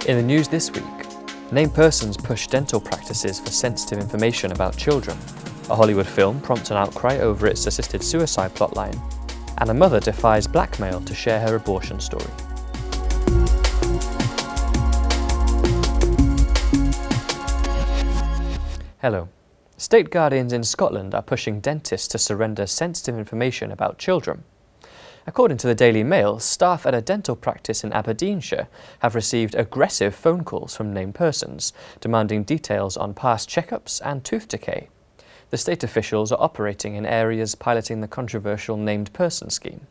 In the news this week, named persons push dental practices for sensitive information about children. A Hollywood film prompts an outcry over its assisted suicide plotline. And a mother defies blackmail to share her abortion story. Hello. State guardians in Scotland are pushing dentists to surrender sensitive information about children. According to the Daily Mail, staff at a dental practice in Aberdeenshire have received aggressive phone calls from named persons, demanding details on past checkups and tooth decay. The state officials are operating in areas piloting the controversial named person scheme.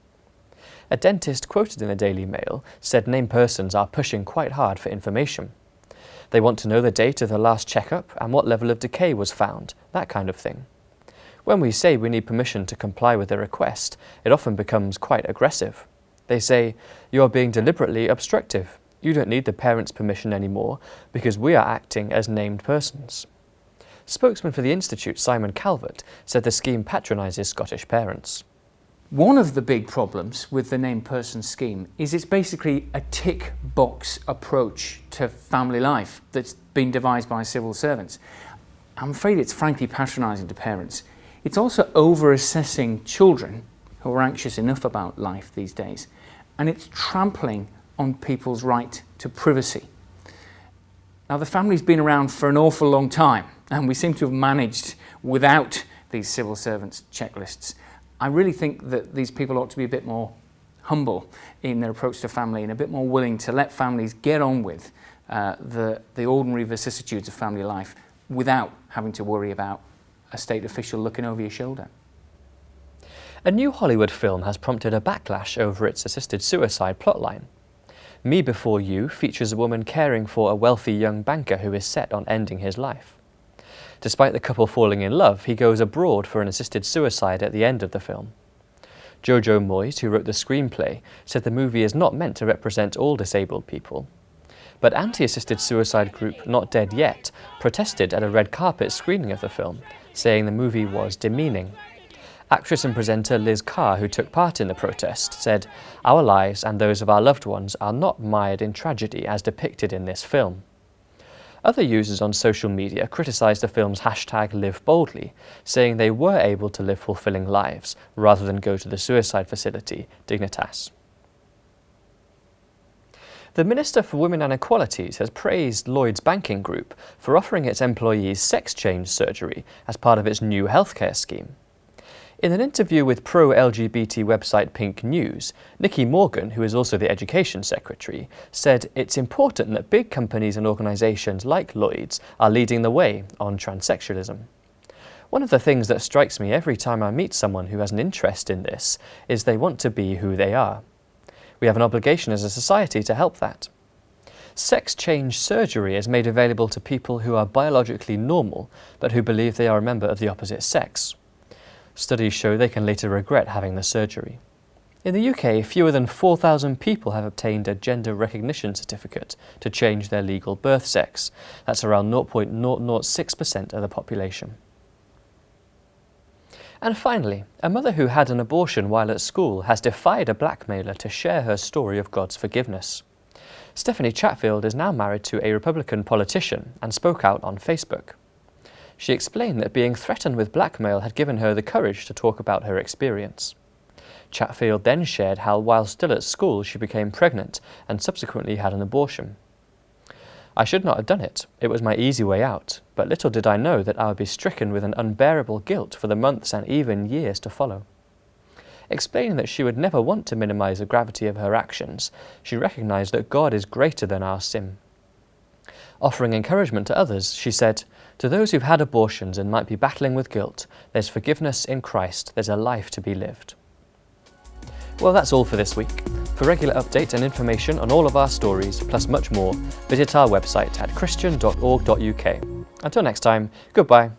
A dentist quoted in the Daily Mail said named persons are pushing quite hard for information. They want to know the date of the last checkup and what level of decay was found, that kind of thing. When we say we need permission to comply with a request, it often becomes quite aggressive. They say, "You are being deliberately obstructive. You don't need the parents' permission anymore because we are acting as named persons." Spokesman for the Institute, Simon Calvert, said the scheme patronises Scottish parents. One of the big problems with the named person scheme is it's basically a tick box approach to family life that's been devised by civil servants. I'm afraid it's frankly patronising to parents. It's also over-assessing children who are anxious enough about life these days, and it's trampling on people's right to privacy. Now, the family's been around for an awful long time, and we seem to have managed without these civil servants' checklists. I really think that these people ought to be a bit more humble in their approach to family and a bit more willing to let families get on with the ordinary vicissitudes of family life without having to worry about a state official looking over your shoulder. A new Hollywood film has prompted a backlash over its assisted suicide plotline. Me Before You features a woman caring for a wealthy young banker who is set on ending his life. Despite the couple falling in love, he goes abroad for an assisted suicide at the end of the film. Jojo Moyes, who wrote the screenplay, said the movie is not meant to represent all disabled people. But anti-assisted suicide group Not Dead Yet protested at a red carpet screening of the film, saying the movie was demeaning. Actress and presenter Liz Carr, who took part in the protest, said, "Our lives and those of our loved ones are not mired in tragedy as depicted in this film." Other users on social media criticised the film's #LiveBoldly, saying they were able to live fulfilling lives rather than go to the suicide facility, Dignitas. The Minister for Women and Equalities has praised Lloyds Banking Group for offering its employees sex change surgery as part of its new healthcare scheme. In an interview with pro-LGBT website Pink News, Nikki Morgan, who is also the Education Secretary, said it's important that big companies and organisations like Lloyds are leading the way on transsexualism. One of the things that strikes me every time I meet someone who has an interest in this is they want to be who they are. We have an obligation as a society to help that. Sex change surgery is made available to people who are biologically normal but who believe they are a member of the opposite sex. Studies show they can later regret having the surgery. In the UK, fewer than 4,000 people have obtained a gender recognition certificate to change their legal birth sex. That's around 0.006% of the population. And finally, a mother who had an abortion while at school has defied a blackmailer to share her story of God's forgiveness. Stephanie Chatfield is now married to a Republican politician and spoke out on Facebook. She explained that being threatened with blackmail had given her the courage to talk about her experience. Chatfield then shared how while still at school she became pregnant and subsequently had an abortion. "I should not have done it. It was my easy way out, but little did I know that I would be stricken with an unbearable guilt for the months and even years to follow." Explaining that she would never want to minimise the gravity of her actions, she recognised that God is greater than our sin. Offering encouragement to others, she said, "To those who've had abortions and might be battling with guilt, there's forgiveness in Christ, there's a life to be lived." Well, that's all for this week. For regular updates and information on all of our stories, plus much more, visit our website at christian.org.uk. Until next time, goodbye.